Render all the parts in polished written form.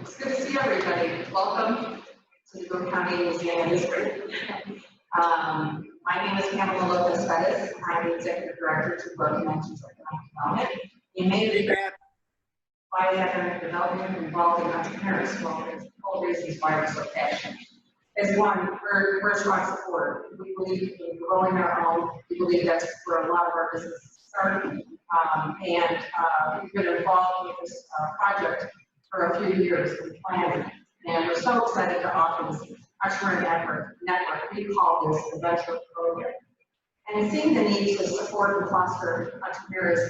It's good to see everybody. Welcome to the Boone County Museum District. My name is Pamela Lopez-Pettis. I'm the Executive Director to Boone Conventions Economic Development. You may be by economic development involving entrepreneurs. Well, there's all reasons why we're so passionate. As one, we're strong support. We believe in growing our own. We believe that's where a lot of our businesses start. We've been involved with this project for a few years in planning, and we're so excited to offer this entrepreneur network. We call this the venture program. And seeing the need to support and foster entrepreneurs,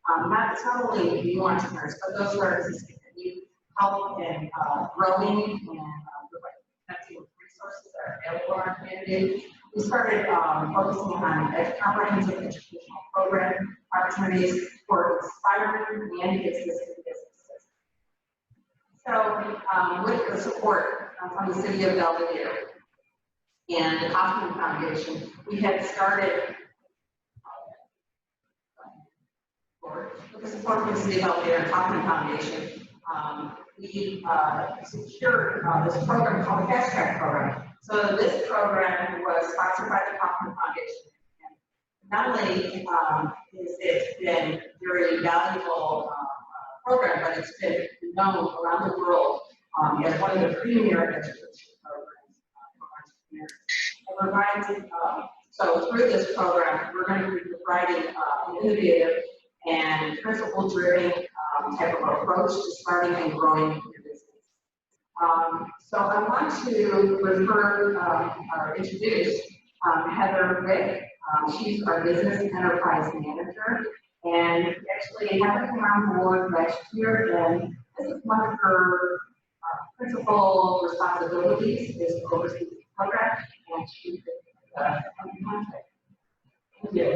not only new entrepreneurs, but those who are existing that need help in growing and connecting with resources that are available in our community. We started focusing on a comprehensive educational program opportunities for inspiring and existing businesses. So, with the support from the City of Belvedere and the Kaufman Foundation, we had started, with the support from the City of Belvedere and Kaufman Foundation, we secured this program called the Fast Track Program. So this program was sponsored by the Kaufman Foundation. And not only is it been a very valuable program, but it's been known around the world as one of the premier education programs for entrepreneurs. So through this program, we're going to be providing an innovative and principle-driven type of approach to starting and growing your business. So I want to refer or introduce Heather Rick. She's our business enterprise manager, and actually Heather came on board last year, and this is one of her principal responsibilities is to oversee the program, and she's the contact. Thank you.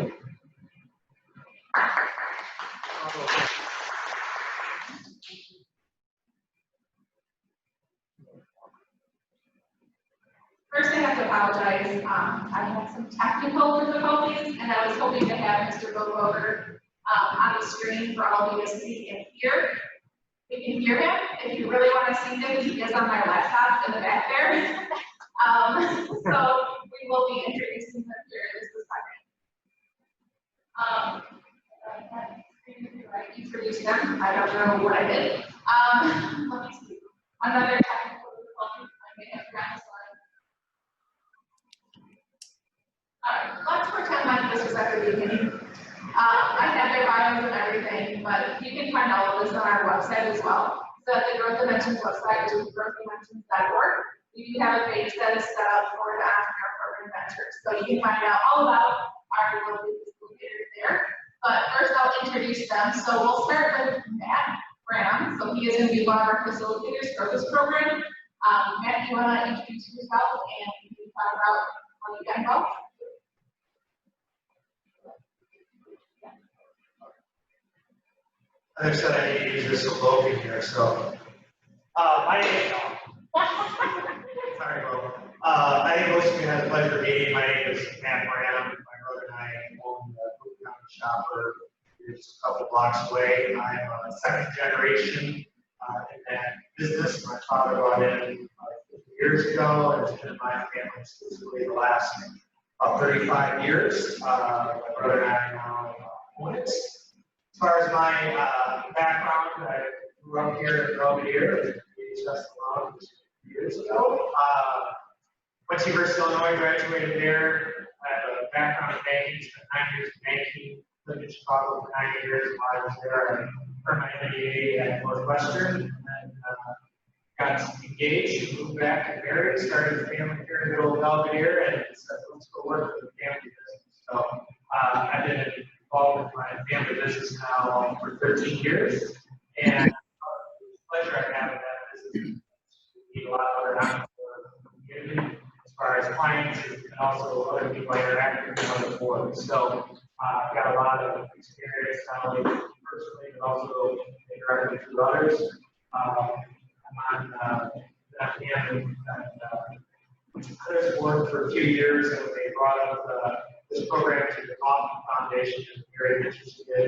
First, I have to apologize. I had some technical difficulties, and I was hoping to have Mr. Bogover on the screen for all of you to see and hear. You can hear him. If you really want to see him, he is on my laptop in the back there. So we will be introducing him here in just a second. I introduced him. I don't know what I did. Let me see. Another technical difficulty. I may have forgotten to slide. Let's pretend like this was at the beginning. I have their bios and everything, but you can find all of this on our website as well. So at the Growth Dimensions website, which is growthdimensions.org, we do have a page that is set up for the Entrepreneur Program Ventures. So you can find out all about our lovely facilitators there. But first, I'll introduce them. So we'll start with Matt Graham. So he is going to be one of our facilitators for this program. Matt, you want to introduce yourself and you can talk about how you got involved? I said I need to use this slogan here, so my name sorry, Bo. I think most of you had the pleasure of meeting. My name is Matt Graham. My brother and I own the Boone County shop just a couple blocks away. I'm a second generation in that business. My father brought in 50 years ago, and it's been in my family exclusively the last 35 years. My brother and I now own it. As far as my background, I grew up here in Belvedere, just a few years ago. Went to University of Illinois, graduated there. I have a background in banking, spent 9 years in banking, lived in Chicago for 9 years. While I was there, I earned my MBA at Northwestern, and got engaged, moved back and married, started a family here in the middle of Belvedere, and said, let's go work for the family business. So I've been involved with my family business now for 13 years, and the pleasure I have in that business meet a lot of other entrepreneurs in the community as far as clients and also other people I interact with on the board. So I've got a lot of experience not only personally but also interacting with others. I'm on family others board for a few years, and they brought up this program to the Kaufman Foundation. I'm very interested in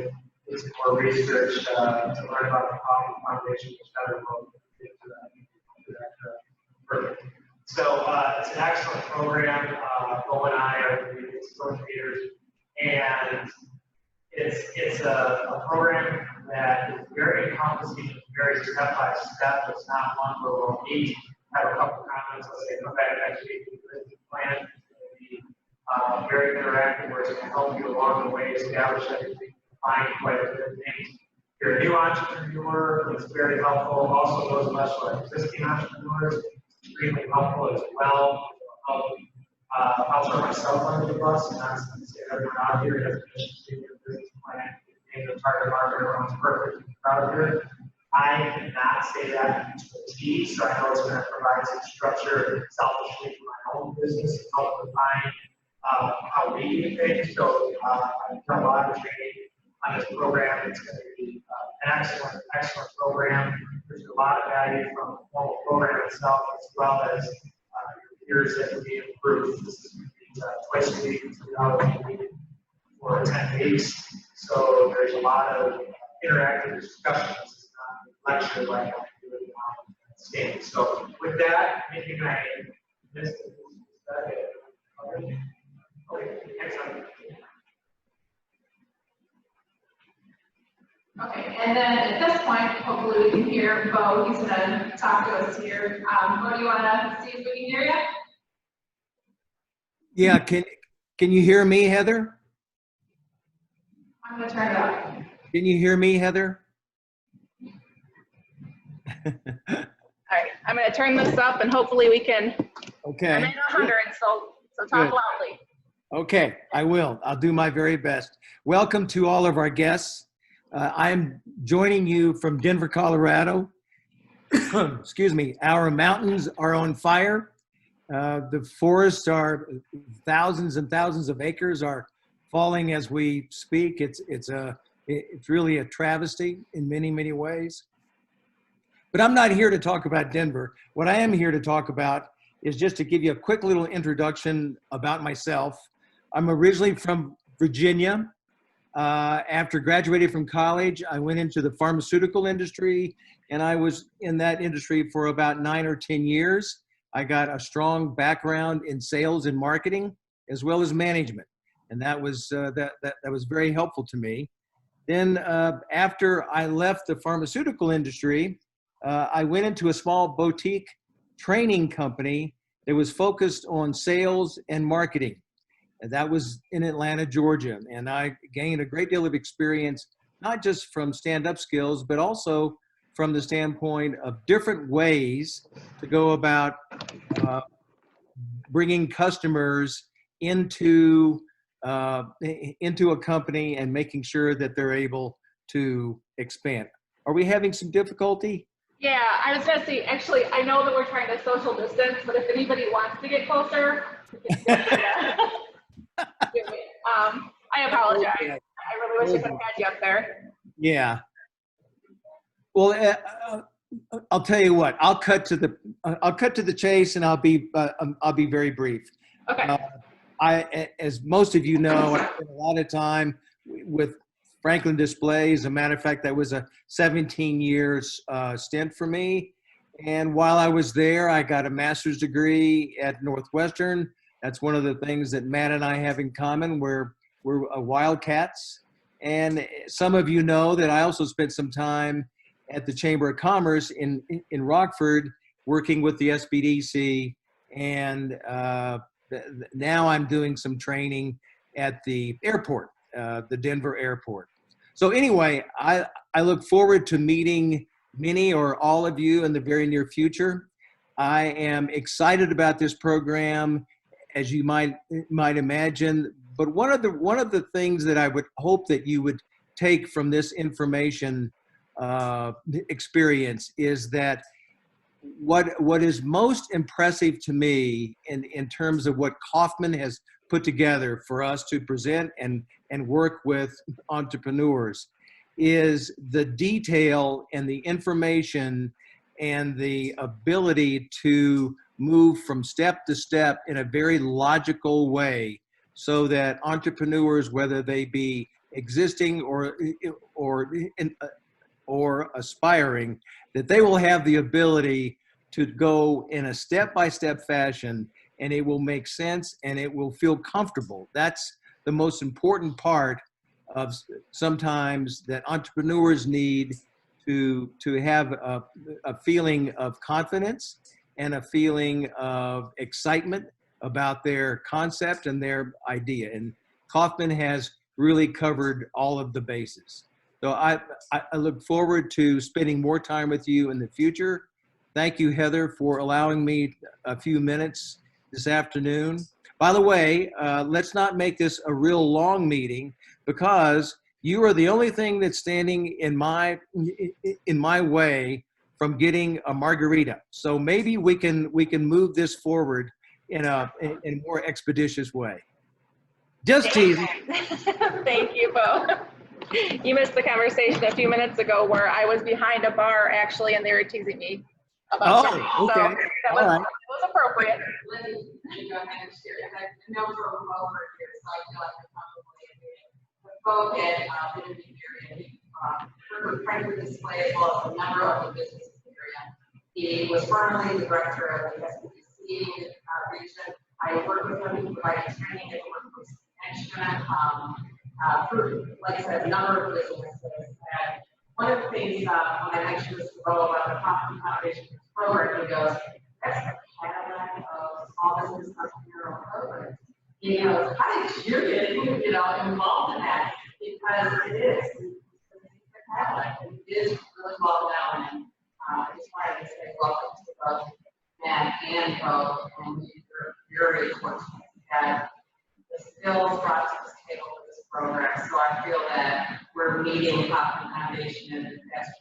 doing some more research to learn about the Kaufman Foundation, which I will get into that. So it's an excellent program. Bo and I are the facilitators, and it's a program that is very encompassing, very step by step. It's not one where we'll meet, have a couple comments, let's say, come back next week, the plan. It's going to be very interactive, where it's going to help you along the way, establish everything, find quite a bit of things. If you're a new entrepreneur, it's very helpful. Also, those of us who are existing entrepreneurs, extremely helpful as well. I'll throw myself under the bus, and not to say everyone out here has a mission statement, business plan, and the target market, everyone's perfect, proud of it. I cannot say that to the T, so I know it's going to provide some structure selfishly for my own business and help define how we do things. So I've done a lot of training on this program. It's going to be an excellent program. There's a lot of value from the formal program itself, as well as your peers that will be improved. This is going to be twice a week, 2 hours a week for 10 weeks. So there's a lot of interactive discussions. It's not a lecture like I do it on stage. So with that, anything I missed? Okay, excellent. Okay, and then at this point, hopefully we can hear Bo. He's going to talk to us here. Bo, do you want to see if we can hear you? Yeah, can you hear me, Heather? I'm going to turn it up. Can you hear me, Heather? All right, I'm going to turn this up and hopefully we can. Okay. I'm at 100, so talk Good. loudly. Okay, I will. I'll do my very best. Welcome to all of our guests. I'm joining you from Denver, Colorado. Excuse me. Our mountains are on fire. The forests are thousands and thousands of acres are falling as we speak. It's really a travesty in many, many ways. But I'm not here to talk about Denver. What I am here to talk about is just to give you a quick little introduction about myself. I'm originally from Virginia. After graduating from college, I went into the pharmaceutical industry, and I was in that industry for about 9 or 10 years. I got a strong background in sales and marketing, as well as management, and that was that was very helpful to me. Then, after I left the pharmaceutical industry, I went into a small boutique training company that was focused on sales and marketing. And that was in Atlanta, Georgia. And I gained a great deal of experience, not just from stand-up skills, but also from the standpoint of different ways to go about bringing customers into a company and making sure that they're able to expand. Are we having some difficulty? Yeah, I was going to say, actually, I know that we're trying to social distance, but if anybody wants to get closer, I apologize. Okay. I really wish I could have had you up there. Yeah. Well, I'll tell you what. I'll cut to the chase, and I'll be very brief. Okay. As most of you know, I spent a lot of time with Franklin Display. As a matter of fact, that was a 17-year stint for me. And while I was there, I got a master's degree at Northwestern. That's one of the things that Matt and I have in common. We're Wildcats. And some of you know that I also spent some time at the Chamber of Commerce in Rockford, working with the SBDC. And now I'm doing some training at the airport, the Denver airport. So anyway, I look forward to meeting many or all of you in the very near future. I am excited about this program, as you might imagine. But one of the things that I would hope that you would take from this information experience is that what is most impressive to me in terms of what Kaufman has put together for us to present and work with entrepreneurs is the detail and the information and the ability to move from step to step in a very logical way, so that entrepreneurs, whether they be existing or aspiring, that they will have the ability to go in a step-by-step fashion, and it will make sense and it will feel comfortable. That's the most important part of sometimes that entrepreneurs need to have a feeling of confidence and a feeling of excitement about their concept and their idea. And Kaufman has really covered all of the bases. So I look forward to spending more time with you in the future. Thank you, Heather, for allowing me a few minutes this afternoon. By the way, let's not make this a real long meeting, because you are the only thing that's standing in my way from getting a margarita. So maybe we can move this forward in a more expeditious way. Just teasing. Thank you, Bo. You missed the conversation a few minutes ago where I was behind a bar actually, and they were teasing me about something. Oh, okay. So that was appropriate. Let me go ahead and share. I know for over here, so I feel like I'm probably been in the area. We're trying to display as well as a number of the businesses in the area. He was formerly the director of the SBC region. I work with him to provide training and workforce connection for, like I said, a number of businesses. And one of the things when I mentioned this to Bo about the Kaufman Foundation program, he goes, "That's the Cadillac of small business entrepreneurial programs." He goes, "How did you get involved in that?" Because it is. The Cadillac, and it is really well known. And I just wanted to say welcome to both Matt and Bo, and we're very fortunate that the skills brought to this table for this program. So I feel that we're meeting Kaufman Foundation and the best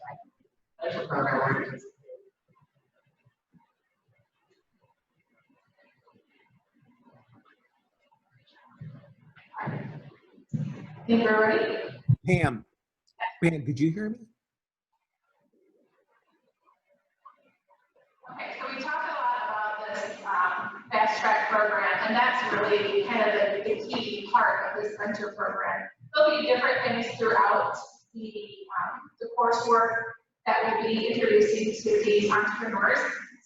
special program we're doing. I think we're ready. Pam, did you hear me? Okay, so we talked a lot about this fast track program, and that's really kind of the key part of this mentor program. There'll be different things throughout the coursework that we'll be introducing to these entrepreneurs.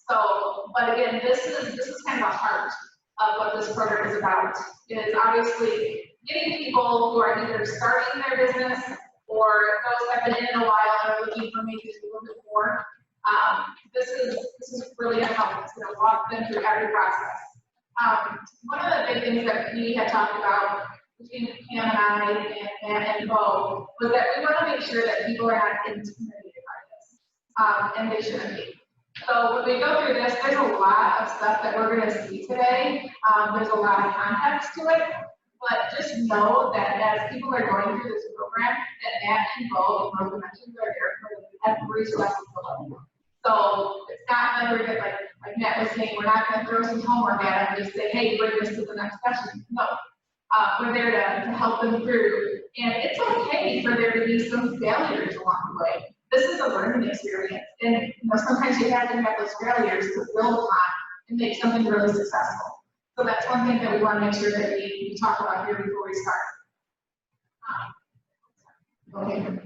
So, but again, this is kind of the heart of what this program is about. It is obviously getting people who are either starting their business or those that have been in a while and are looking for maybe a little bit more. This is really going to help. It's going to walk them through every process. One of the big things that we had talked about between Pam and I and Bo was that we want to make sure that people are not intimidated by this, and they shouldn't be. So when we go through this, there's a lot of stuff that we're going to see today. There's a lot of context to it, but just know that as people are going through this program, that Matt and Bo, and both mentioned, are there for every step of the way. So it's not like we're going to, like Matt was saying, we're not going to throw some homework at them and just say, hey, bring this to the next session. No, we're there to help them through. And it's okay for there to be some failures along the way. This is a learning experience. And sometimes you have to have those failures to build upon and make something really successful. So that's one thing that we want to make sure that we talk about here before we start. Okay.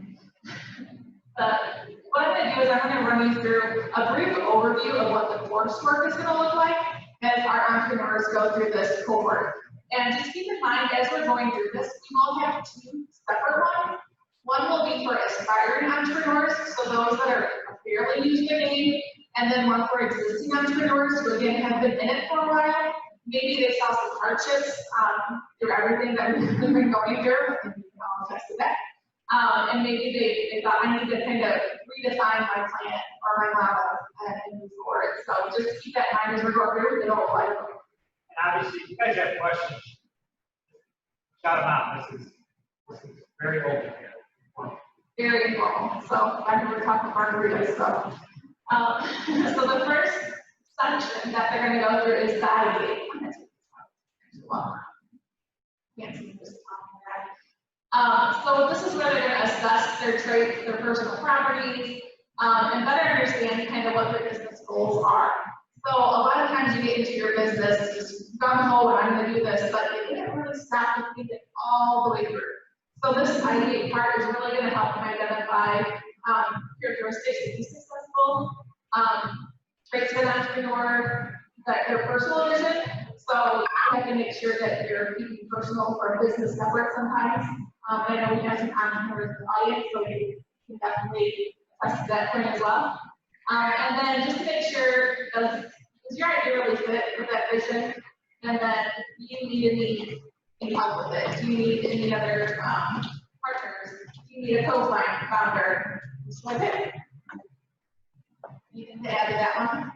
What I'm going to do is I'm going to run you through a brief overview of what the coursework is going to look like as our entrepreneurs go through this cohort. And just keep in mind, as we're going through this, we will have two separate ones. One will be for aspiring entrepreneurs, so those that are fairly new to the game, and then one for existing entrepreneurs who again have been in it for a while. Maybe they saw some hardships through everything that we've been going through, and we can all attest to that. And maybe they thought, I need to kind of redefine my plan or my model and move forward. So just keep that in mind as we're going through. It'll apply to them. And obviously, if you guys have questions, shout them out. This is very open here. Very informal. So I know we're talking margaritas. So the first section that they're going to go through is validate. So this is where they're going to assess their traits, their personal properties, and better understand kind of what their business goals are. So a lot of times you get into your business, just gung-ho, and I'm going to do this, but you didn't really stop to think it all the way through. So this ideate part is really going to help them identify characteristics to be successful, traits of an entrepreneur, that their personal vision. So you have to make sure that you're keeping personal or business separate sometimes. I know we have some entrepreneurs in the audience, so we can definitely test that point as well. And then just to make sure, does your idea really fit with that vision? And then do you need any help with it? Do you need any other partners? Do you need a co-founder? Just like it. Anything to add to that one?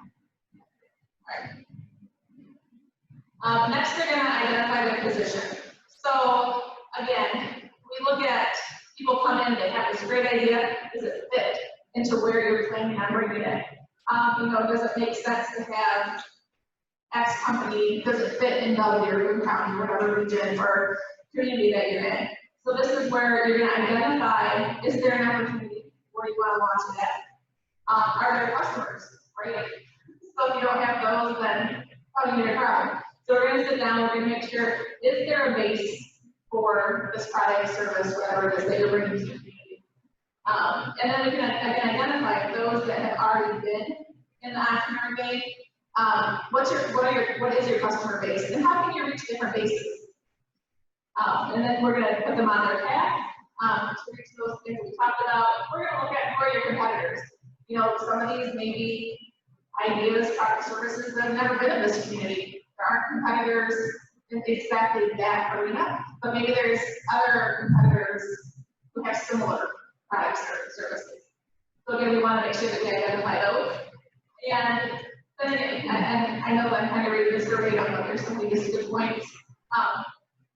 All right. Next, we're going to identify the position. So again, we look at people come in, they have this great idea. Does it fit into where you're planning on bringing it? Does it make sense to have X company? Does it fit in your Boone County, whatever region or community that you're in? So this is where you're going to identify, is there an opportunity where you want to launch it at? Are there customers, right? So if you don't have those, then how do you get a crowd? So we're going to sit down, we're going to make sure, is there a base for this product, service, whatever it is that you're bringing to the community? And then we can identify those that have already been in the entrepreneur game. What is your customer base, and how can you reach different bases? And then we're going to put them on their path to reach those things we talked about. We're going to look at who are your competitors. Some of these maybe ideas, product services that have never been in this community. There aren't competitors in exactly that arena, but maybe there's other competitors who have similar products or services. So again, we want to make sure that we identify those. And then again, and I know that I'm kind of reading this verbatim, but there's some really good points.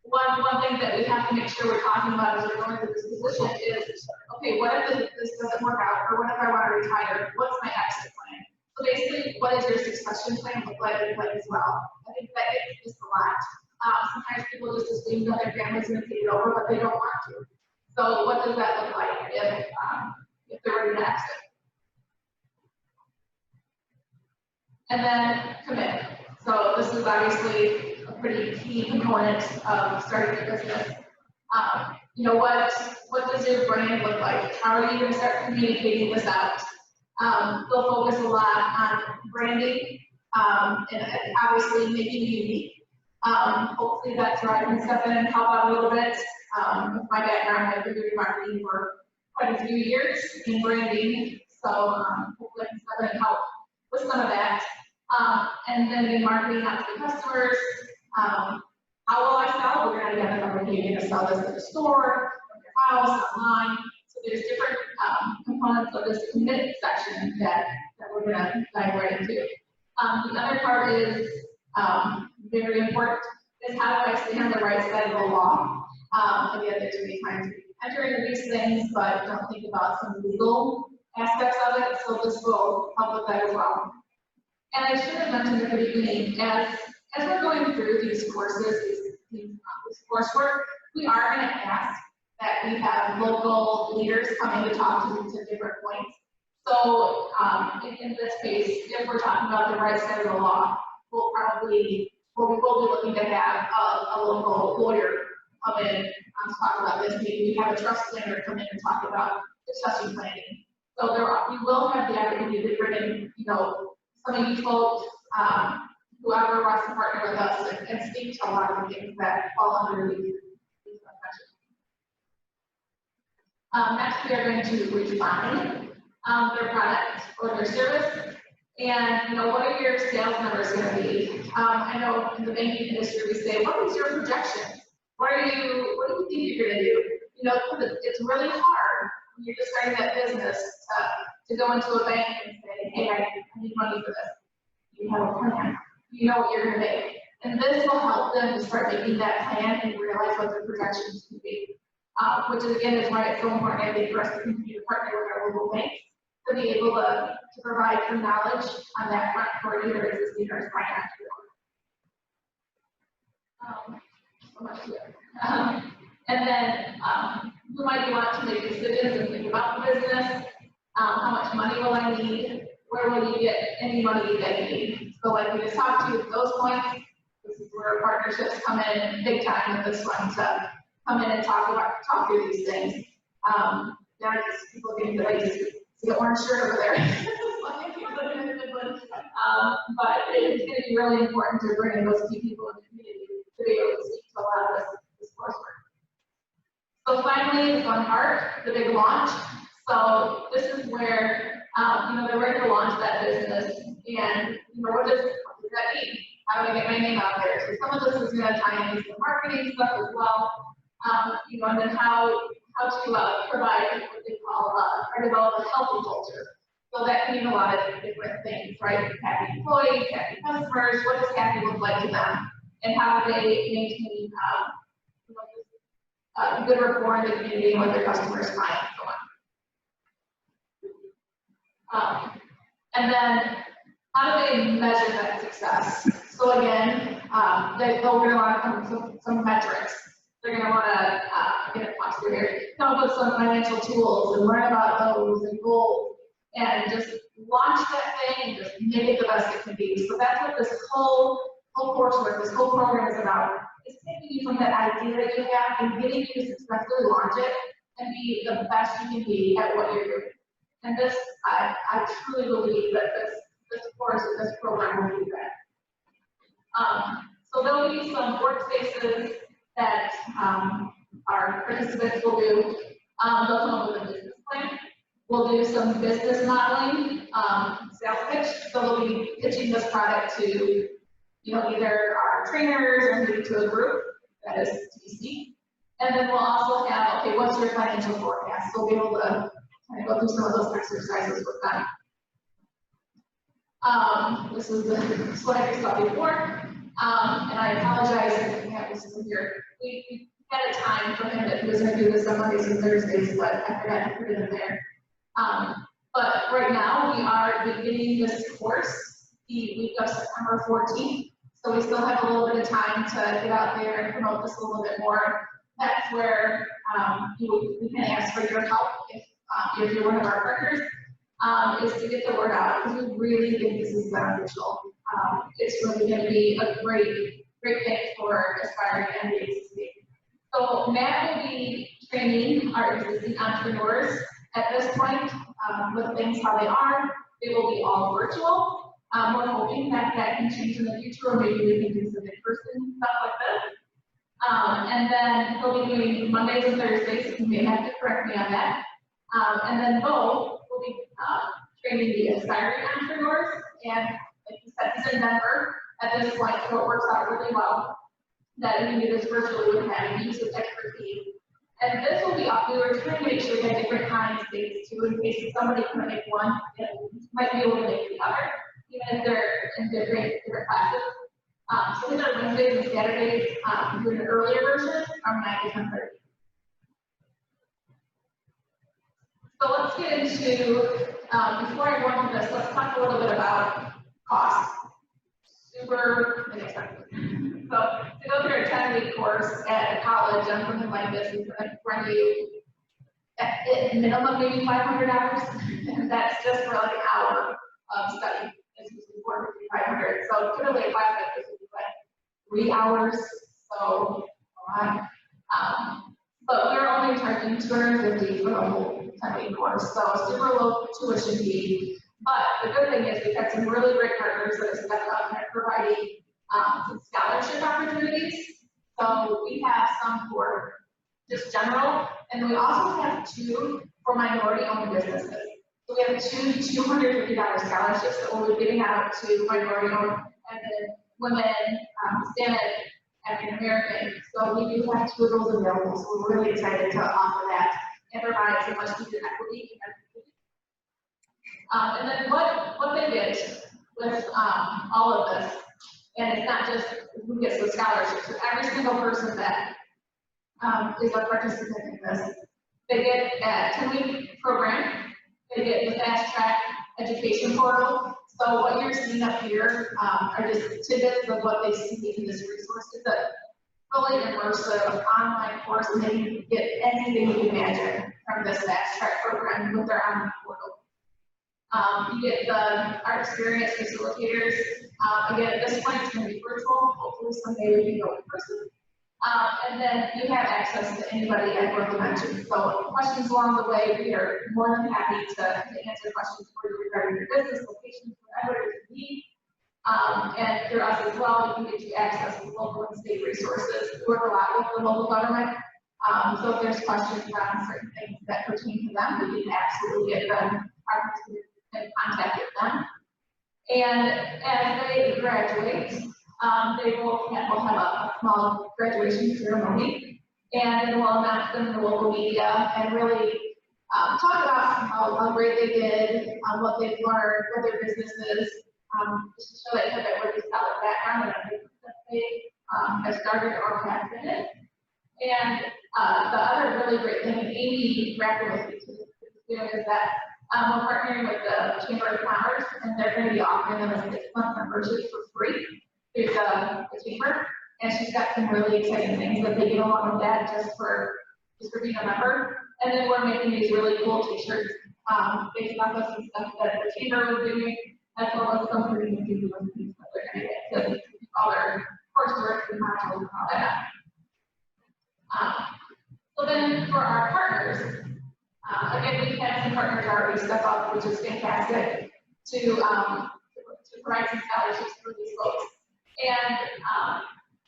One thing that we have to make sure we're talking about as we're going through this position is, okay, what if this doesn't work out, or what if I want to retire? What's my exit plan? So basically, what does your succession plan look like as well? I think that is a lot. Sometimes people just assume that their family's going to take it over, but they don't want to. So what does that look like if they're ready to exit? And then commit. So this is obviously a pretty key component of starting a business. What does your brand look like? How are you going to start communicating this out? They'll focus a lot on branding and obviously making it unique. Hopefully that's where I can step in and help out a little bit. With my background, I've been doing marketing for quite a few years in branding, so hopefully I can step in and help with some of that. And then in marketing out to the customers, how will I sell? We're going to identify, okay, you're going to sell this at the store, from your house, online. So there's different components of this commit section that we're going to dive right into. The other part is very important, is how do I stay on the right side of the law? Again, there's going to be times we enter into these things, but don't think about some legal aspects of it, so this will help with that as well. And I should have mentioned at the beginning, as we're going through these courses, this coursework, we are going to ask that we have local leaders coming to talk to different points. So in this case, if we're talking about the right side of the law, we will be looking to have a local lawyer come in to talk about this. Maybe we have a trust planner come in and talk about succession planning. So we will have the opportunity to bring in, some of you folks, whoever wants to partner with us and speak to a lot of the things that fall under these questions. Next, we are going to refine their product or their service. And what are your sales numbers going to be? I know in the banking industry we say, what is your projection? What do you think you're going to do? Because it's really hard when you're just starting that business to go into a bank and say, hey, I need money for this. You have a plan. You know what you're going to make. And this will help them to start making that plan and realize what their projections can be. Which is, again, is why it's so important, I think, for us to continue to partner with our local banks to be able to provide some knowledge on that front for either existing or aspiring entrepreneurs. So much to it. And then who might you want to make decisions and think about the business? How much money will I need? Where will you get any money that you need? So like we just talked to you at those points, this is where partnerships come in big time with this one to come in and talk through these things. Just people getting the right to see the orange shirt over there. But it's going to be really important to bring in those key people in the community to be able to speak to a lot of this coursework. So finally, the fun part, the big launch. So this is where, they're ready to launch that business. And, what does that mean? How do I get my name out there? So some of this is going to tie into some marketing stuff as well. And then how to provide what they call or develop a healthy culture. So that can mean a lot of different things, right? Happy employees, happy customers, what does happy look like to them? And how do they maintain good rapport in the community with their customers, clients, so on. And then how do they measure that success? So again, they're going to want some metrics. They're going to want to come up with some financial tools and learn about those and goals and just launch that thing and just make it the best it can be. So that's what this whole coursework, this whole program is about. It's taking you from that idea that you have and getting you to successfully launch it and be the best you can be at what you're doing. And this, I truly believe that this course, this program will do that. So there'll be some workspaces that our participants will do. They'll come up with a business plan. We'll do some business modeling, sales pitch. So we'll be pitching this product to, either our trainers or maybe to a group that is TC. And then we'll also have, okay, what's your financial forecast? So we'll be able to kind of go through some of those exercises with them. This is the slide we saw before. And I apologize if we have this in here. We had a time for him that he was going to do this on Mondays and Thursdays, but I forgot to put it in there. But right now we are beginning this course the week of September 14th. So we still have a little bit of time to get out there and promote this a little bit more. That's where we can ask for your help if you're one of our partners, is to get the word out, because we really think this is beneficial. It's really going to be a great thing for aspiring and the existing. So Matt will be training our existing entrepreneurs at this point with things how they are. They will be all virtual. We're hoping that can change in the future, or maybe we can do some in-person stuff like this. And then he'll be doing Mondays and Thursdays. You may have to correct me on that. And then Bo will be training the aspiring entrepreneurs. And like you said, he's in Denver at this point, so it works out really well that we can do this virtually with him and use his expertise. And this will be up. We were trying to make sure we had different times dates too, in case somebody can make one, and might be able to make the other, even if they're in different classes. So these are Wednesdays and Saturdays, doing an earlier version from 9 to 10:30. So let's get into, before I go into this, let's talk a little bit about cost. Super inexpensive. So to go through a 10-week course at a college on something like this is going to run you at minimum maybe $500, and that's just for like an hour of study. It's usually $450, $500. So typically a class like this would be like 3 hours. So a lot. But we're only charging $250 for the whole 10-week course, so super low tuition fee. But the good thing is we've got some really great partners that have stepped up and are providing some scholarship opportunities. So we have some for just general, and we also have 2 for minority-owned businesses. So we have 2 $250 scholarships that we'll be giving out to minority-owned and then women, Hispanic, African American. So we do have 2 of those available. So we're really excited to offer that and provide so much student equity. And then what they get with all of this, and it's not just who gets the scholarships, but every single person that is a participant in this, they get a 10-week program, they get the fast track education portal. So what you're seeing up here are just tidbits of what they see in this resource. It's a fully immersive online course, and they can get anything you can imagine from this fast track program with their online portal. You get our experienced facilitators. Again, at this point, it's going to be virtual. Hopefully, someday we can go in person. And then you have access to anybody at North Dimension. So, questions along the way, we are more than happy to answer questions for you regarding your business, locations, whatever it is you need. And through us as well, you get to access the local and state resources. We work a lot with the local government. So if there's questions around certain things that pertain to them, we can absolutely get them in contact with them. And as they graduate, they will have a small graduation ceremony, and then we'll announce them in the local media and really talk about how great they did, what they've learned, what their business is, just to show that you have a really solid background and everything that they have started or have been in. And the other really great thing, and Amy rapped with me too, is that we're partnering with the Chamber of Commerce, and they're going to be offering them a 6-month membership for free through the Chamber. And she's got some really exciting things that they get along with that just for being a member. And then we're making these really cool t-shirts based off of some stuff that the Chamber was doing, as well as some pretty new things that they're going to get to all their coursework and modules and all that. So then for our partners, again, we've had some partners already step up, which is fantastic, to provide some scholarships for these folks. And,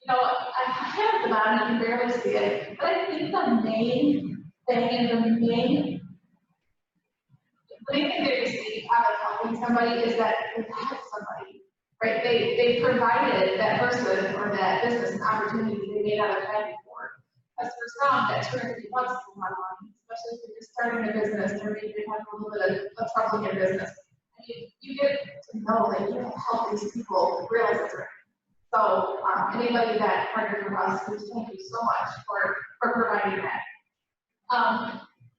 I have them on, you can barely see it, but I think the main thing and the main thing that you see out of helping somebody is that they help somebody, right? They provided that person or that business an opportunity they may not have had before. As for some, that $250 is a lot of money, especially if you're just starting a business or maybe you have a little bit of trouble in your business. You get to know that you have helped these people realize it's right. So anybody that partners with us, we thank you so much for providing that.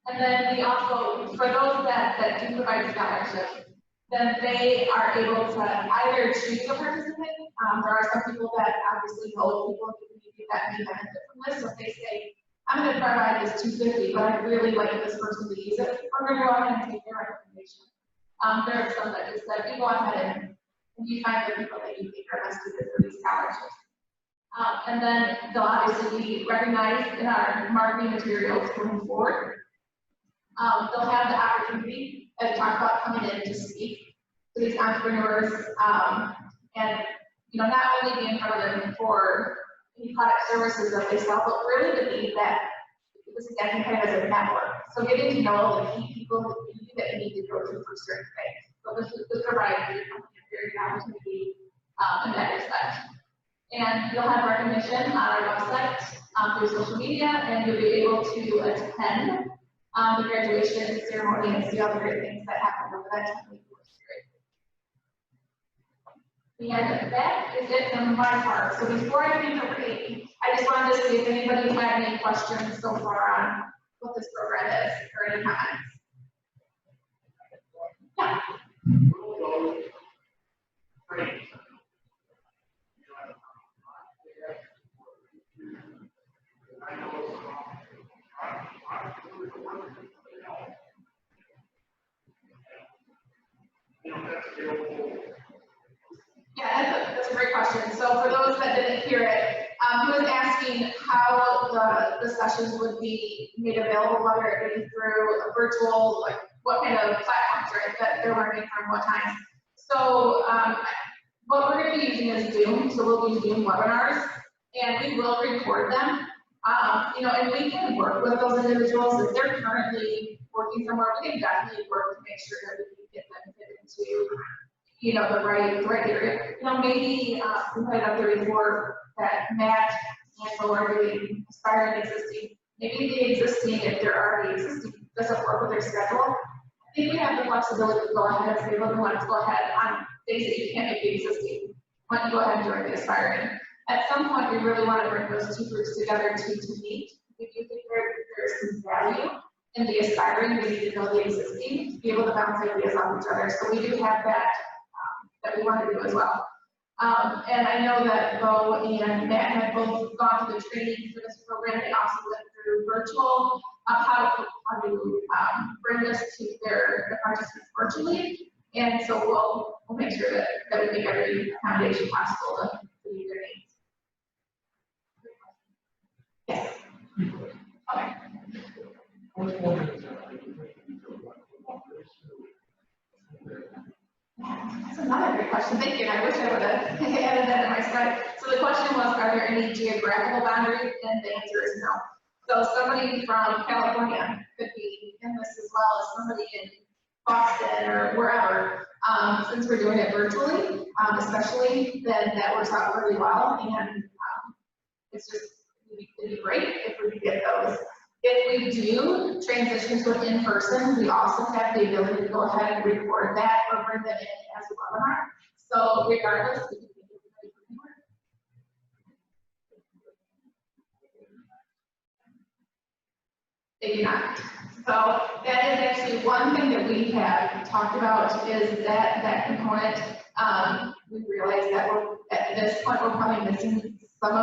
And then we also, for those that do provide scholarships, then they are able to either choose to participate. There are some people that obviously know people in the community that may benefit from this. So if they say, I'm going to provide this $250, but I really like this person to use it, we're going to go ahead and take their recommendation. There are some that just said, you go ahead and you find the people that you think are best suited for these scholarships. And then they'll obviously be recognized in our marketing materials going forward. They'll have the opportunity, as we talked about, coming in to speak to these entrepreneurs, and not only be in front of them for any product services that they sell, but really to be that this is acting kind of as a network. So getting to know the key people in the community that you need to go to for certain things. So this provides you a very good opportunity in that respect. And you'll have recognition on our website, through social media, and you'll be able to attend the graduation ceremony and see all the great things that happen over that 10-week course period. And that is it from my part. So before I hand over to Amy, I just wanted to see if anybody had any questions so far on what this program is, or any comments. Yeah. Yeah, that's a great question. So for those that didn't hear it, he was asking how the sessions would be made available, whether it be through a virtual, like what kind of platforms, right, that they're learning from, what times. So what we're going to be using is Zoom. So we'll be Zoom webinars, and we will record them. And we can work with those individuals if they're currently working somewhere. We can definitely work to make sure that we can get them fit into the right area. Maybe we put it up there before that Matt and Bo are doing aspiring existing. Maybe the existing, if they're already existing, doesn't work with their schedule. I think we have the flexibility to go ahead and say, look, let's go ahead on days that you can't make the existing. Why don't you go ahead and join the aspiring? At some point, we really want to bring those two groups together to meet. We do think there's some value in the aspiring. We need to know the existing to be able to bounce ideas off each other. So we do have that we want to do as well. And I know that Bo and Matt have both gone through the training for this program. They also went through virtual, how to bring this to their participants virtually. And so we'll make sure that we make every accommodation possible to meet their needs. Yes. Okay. That's a another great question. Thank you. I wish I would have added that in my slide. So the question was, are there any geographical boundaries? And the answer is no. So somebody from California could be in this as well as somebody in Boston or wherever. Since we're doing it virtually, especially, then that works out really well. And it's just, it'd be great if we could get those. If we do transition to an in-person, we also have the ability to go ahead and record that or bring them in as a webinar. So regardless, we can make it anywhere. They do not. So that is actually one thing that we have talked about is that component. We realize that we're at this point we're probably missing some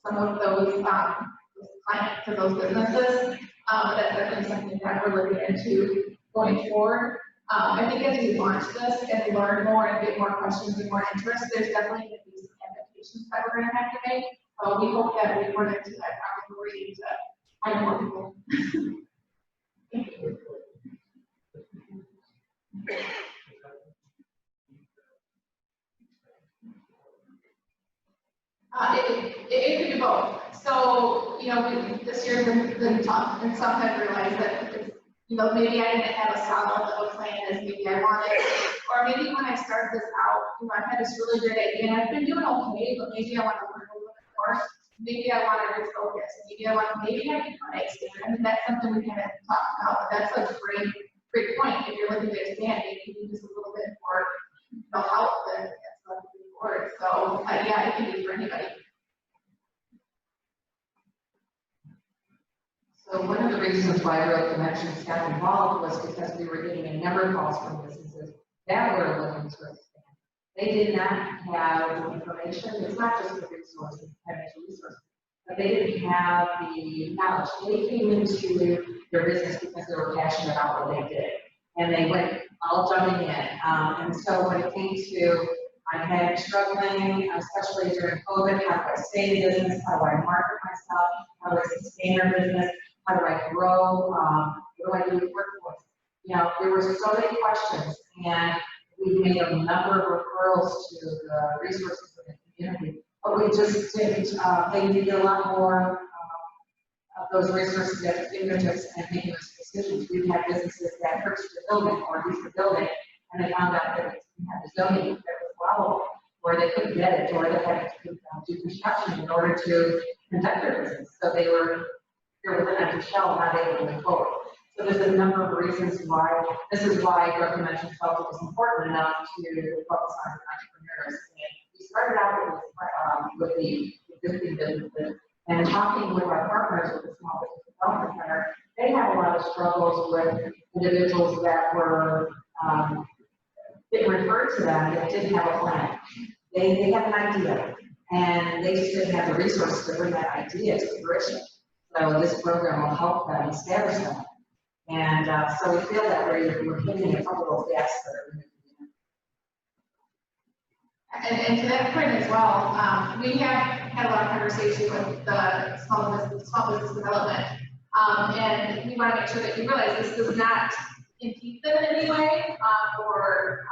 of those clients for those businesses. That's definitely something that we're looking into going forward. I think as we launch this and learn more and get more questions and more interest, there's definitely going to be some adaptations that we're going to have to make. So we hope that we run into that opportunity to hire more people. Thank you. It could be both. So, you know, this year's been tough, and some have realized that, it's, you know, maybe I didn't have a solid of a plan as maybe I wanted, or maybe when I started this out, you know, I had this really great idea, and I've been doing okay, but maybe I want to learn a little bit more. Maybe I want to refocus. Maybe I can expand. I mean, that's something we haven't talked about, but that's a great point. If you're looking to expand, maybe you need just a little bit more, you know, help than that's what we forward. So, yeah, it can be for anybody. So one of the reasons why Real Connections got involved was because we were getting a number of calls from businesses that were looking to expand. They did not have the information. It's not just the resources, financial resources, but they didn't have the knowledge. They came into their business because they were passionate about what they did, and they went all jumping in. And so when it came to, I'm kind of struggling, especially during COVID, how do I stay in business? How do I market myself? How do I sustain our business? How do I grow? What do I do with workforce? You know, there were so many questions, and we made a number of referrals to the resources for the community, but we just didn't, they needed a lot more of those resources at their fingertips and making those decisions. We've had businesses that purchased a building or leased a building, and they found out that we had the zoning that was allowable, or they couldn't get it, or they had to do construction in order to conduct their business. So they were with an empty shell, not able to move forward. So there's a number of reasons why, this is why Growth Dimensions felt it was important enough to focus on entrepreneurs. And we started out with the existing businesses, and talking with our partners with the Small Business Development Center, they had a lot of struggles with individuals that were getting referred to them that didn't have a plan. They had an idea, and they just didn't have the resources to bring that idea to fruition. So this program will help them establish them. And so we feel that we're hitting a couple of those gaps that are going to be. And to that point as well, we have had a lot of conversation with the small business development, and we want to make sure that you realize this does not impede them in any way, or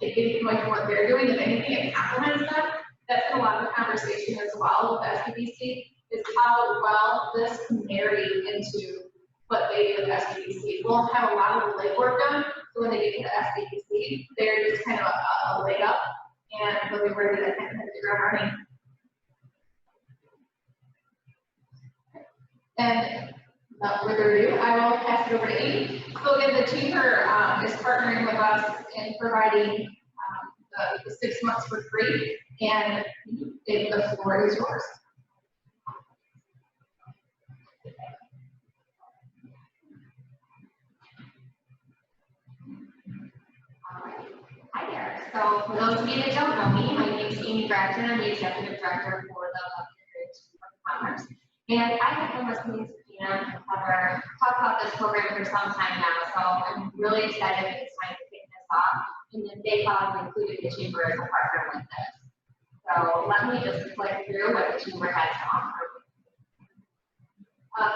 take anything away from what they're doing. If anything, it complements them. That's been a lot of the conversation as well with SBDC, is how well this can marry into what they do with SBDC. We'll have a lot of the legwork done, so when they get to the SBDC, they're just kind of a leg up, and they'll be ready to kind of hit the ground running. And without further ado, I will pass it over to Amy. So again, the Chamber is partnering with us in providing the 6 months for free, and the floor is yours. Hi there. So for those of you that don't know me, my name is Amy Bracton. I'm the Executive Director for the Chamber of Commerce. And I have been listening to Pam talk about this program for some time now, so I'm really excited that it's time to kick this off. And then they have included the Chamber as a partner with this. So let me just click through what the Chamber has to offer.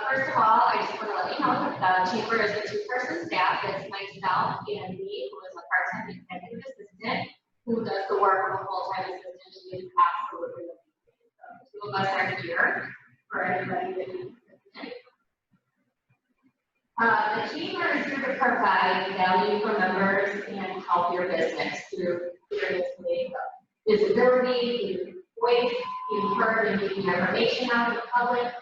First of all, I just want to let you know that the Chamber is a two-person staff. It's myself and me, who is a part-time executive assistant. provide value for members and help your business through various ways of visibility, through voice, being heard and getting your information out to the public,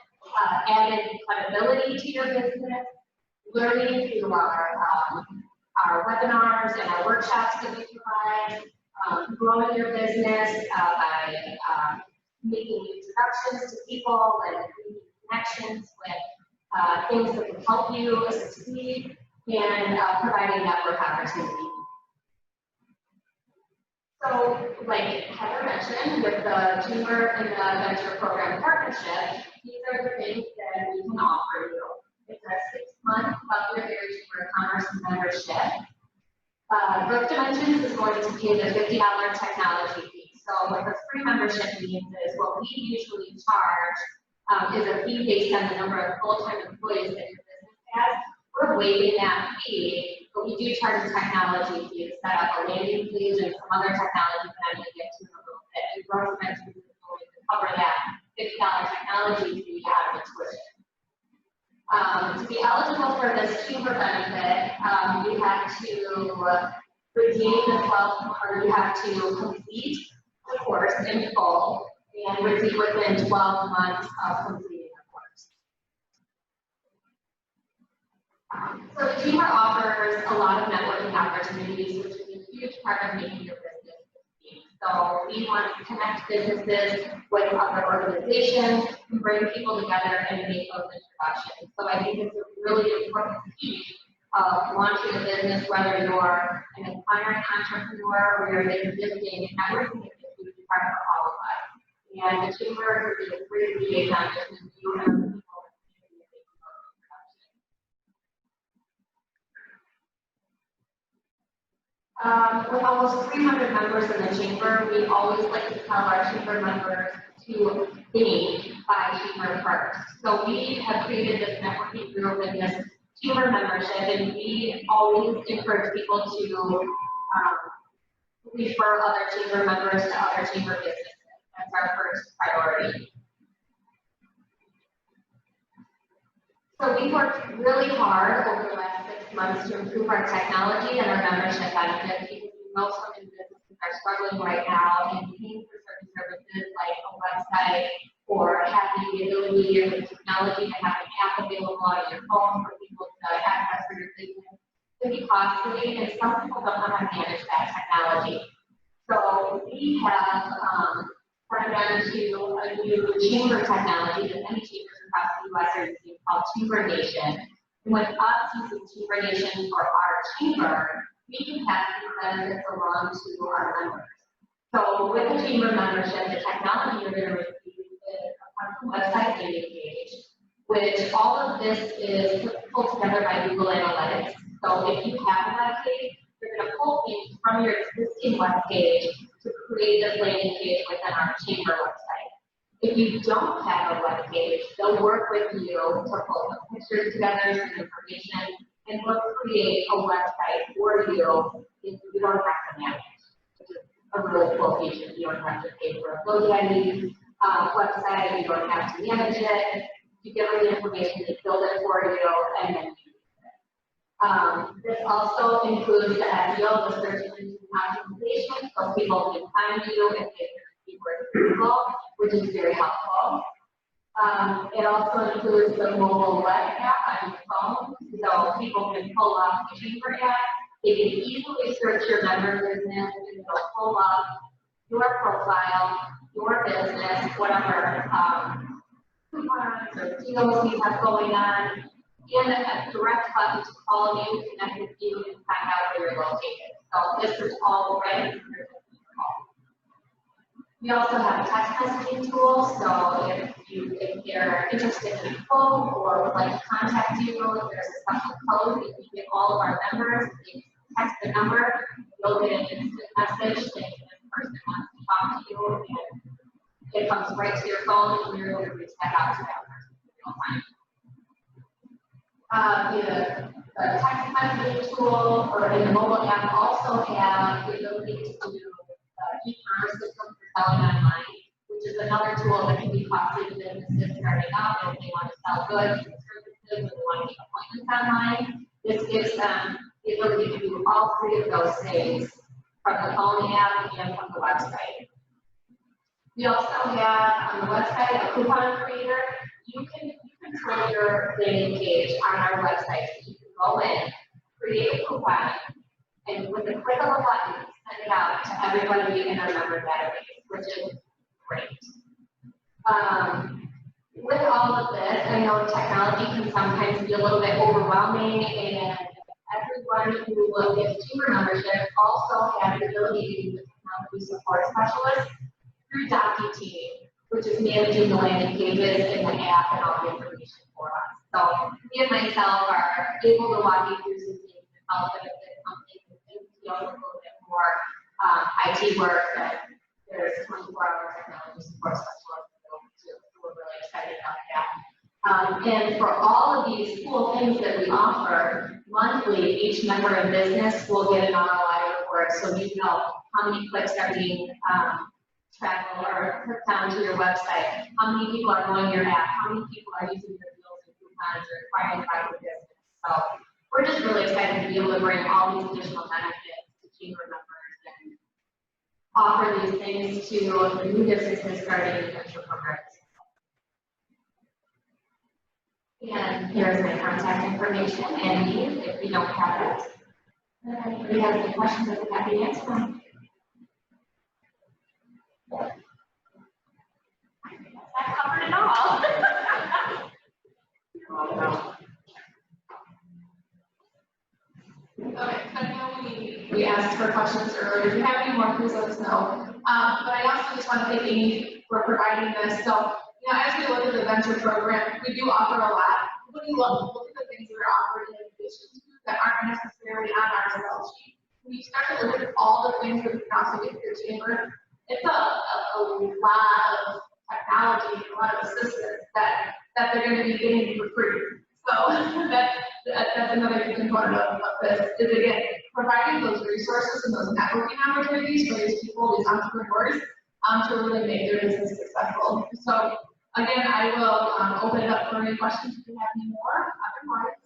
added credibility to your business, learning through our webinars and our workshops that we provide, growing your business by making introductions to people and making connections with things that can help you succeed, and providing network opportunities. So, like Heather mentioned, with the Chamber and the Venture Program Partnership, these are the things that we can offer you. It's a 6-month Butler Area Chamber of Commerce membership. Growth Dimensions is going to pay the $50 technology fee. So what the free membership means is what we usually charge is a fee based on the number of full-time employees that your business has. We're waiving that fee, but we do charge a technology fee to set up a landing page and some other technology that I'm going to get to in a little bit. And Growth Dimensions is going to cover that $50 technology fee out of the tuition. To be eligible for this chamber benefit, you have to redeem the 12, or you have to complete the course in full and redeem within 12 months of completing the course. So the chamber offers a lot of networking opportunities, which is a huge part of making your business succeed. So we want to connect businesses with other organizations and bring people together and make those introductions. So I think it's a really important piece of launching a business, whether you're an aspiring entrepreneur or you're existing, networking is a huge part for all of us. And the chamber is a free liaison between you and people. With almost 300 members in the chamber, we always like to tell our chamber members to think by chamber first. So we have created this networking group and this chamber membership, and we always encourage people to refer other chamber members to other chamber businesses. That's our first priority. So we worked really hard over the last 6 months to improve our technology and our membership benefits, because we know so many businesses are struggling right now and paying for certain services like a website or having the ability and the technology to have an app available on your phone for people to access for your business. It can be costly, and some people don't know how to manage that technology. So we have turned on to a new chamber technology that many chambers across the U.S. are using called Chamber Nation. And with us using Chamber Nation for our chamber, we can pass these benefits along to our members. So with the chamber membership, the technology you're going to receive is a website landing page, which all of this is pulled together by Google Analytics. So if you have a web page, you're going to pull things from your existing web page to create this landing page within our chamber website. If you don't have a web page, they'll work with you to pull some pictures together, some information, and we'll create a website for you if you don't have to manage, which is a really cool feature. You don't have to pay for a GoDaddy website, you don't have to manage it. You give them the information, they build it for you, and then you use it. This also includes the SEO, the search engine optimization, so people can find you if they keywords Google, which is very helpful. It also includes the mobile web app on your phone, so people can pull up the chamber app. They can easily search your member business, and it'll pull up your profile, your business, whatever coupons or deals you have going on, and a direct button to call you, connect with you, and find out where you're located. So this is all right in your call. We also have a text messaging tool, so if they're interested in a quote or would like to contact you, there's a special code that you give all of our members. They text the number, you'll get an instant message saying this person wants to talk to you, and it comes right to your phone, and you're able to reach that out to that person in real time. The text messaging tool or in the mobile app also have the ability to do e-commerce system for selling online, which is another tool that can be costly to businesses starting out if they want to sell goods and services or they want to make appointments online. This gives them the do all three of those things from the phone app and from the website. We also have on the website a coupon creator. You can control your landing page on our website. So you can go in, create a coupon, and with the click of a button, send it out to everybody in our member database, which is great. With all of this, I know technology can sometimes be a little bit overwhelming, and everyone who will get Chamber membership also has the ability to use the technology support specialist through DocuTeam, which is managing the landing pages in the app and all the information for us. So me and myself are able to walk you through some things and help benefit companies and feel a little bit more IT work, and there's 24-hour technology support specialists too. So we're really excited about that. And for all of these cool things that we offer, monthly, each member in business will get an ROI report, so you know how many clicks are being traveled or clicked down to your website, how many people are going to your app, how many people are using your deals and coupons or acquiring by your business. So we're just really excited to be able to bring all these additional benefits to Chamber members and offer these things to new businesses starting in venture programs. And here's my contact information, and if you don't have it, then if anybody has any questions, I'd be happy to answer them. I covered it all. Okay, I know we asked for questions earlier. If you have any more, please let us know. But I also just want to thank Amy for providing this. So, as we look at the venture program, we do offer a lot. When you look at the things that are offered in addition to that aren't necessarily on our sales sheet, when you start to look at all the things that we can also get through Chamber, it's a lot of technology, a lot of assistance that they're going to be getting for free. So that's another component of this, is again, providing those resources and those networking opportunities for these people, these entrepreneurs, to really make their business successful. So again, I will open it up for any questions if you have any more. Otherwise,